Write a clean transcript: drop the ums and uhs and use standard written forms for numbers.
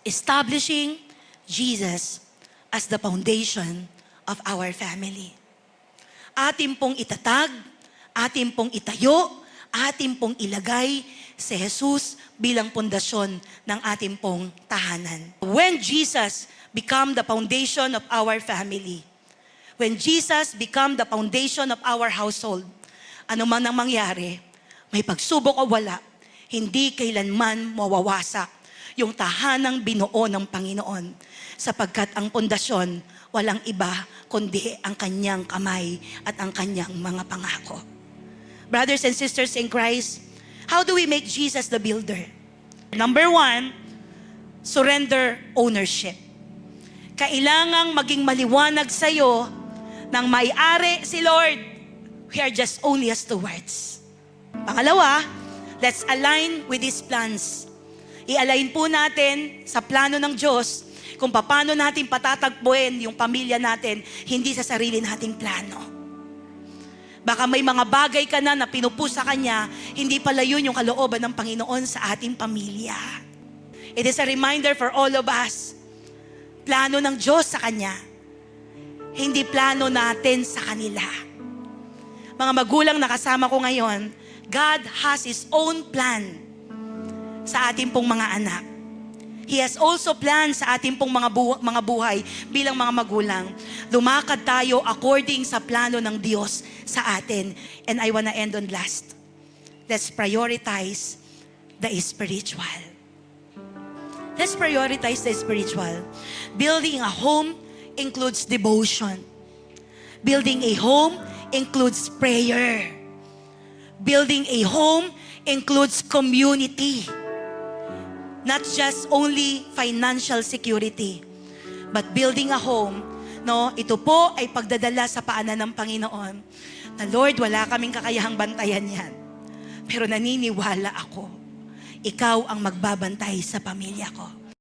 establishing Jesus as the foundation of our family. Atin pong itatag, atin pong itayo, atin pong ilagay si Jesus bilang pundasyon ng ating pong tahanan. When Jesus become the foundation of our family, when Jesus become the foundation of our household, ano man ang mangyari, may pagsubok o wala, hindi kailanman mawawasak yung tahanang binuo ng Panginoon, sapagkat ang pundasyon walang iba kundi ang kanyang kamay at ang kanyang mga pangako. Brothers and sisters in Christ, how do we make Jesus the builder? Number 1, surrender ownership. Kailangang maging maliwanag sa'yo nang may-ari si Lord. We are just only as stewards. Pangalawa, let's align with His plans. I-align po natin sa plano ng Diyos kung paano natin patatagpuin yung pamilya natin, hindi sa sarili nating plano. Baka may mga bagay ka na pinupusa ka niya, hindi pala yun yung kalooban ng Panginoon sa ating pamilya. It is a reminder for all of us, plano ng Diyos sa Kanya, hindi plano natin sa kanila. Mga magulang na kasama ko ngayon, God has His own plan sa ating pong mga anak. He has also planned sa ating pong mga buhay bilang mga magulang. Lumakad tayo according sa plano ng Diyos sa atin. And I wanna end on last. Let's prioritize the spiritual. Let's prioritize the spiritual. Building a home includes devotion. Building a home includes prayer. Building a home includes community. Not just only financial security, but building a home, ito po ay pagdadala sa paanan ng Panginoon. Na Lord, wala kaming kakayahang bantayan yan. Pero naniniwala ako, Ikaw ang magbabantay sa pamilya ko.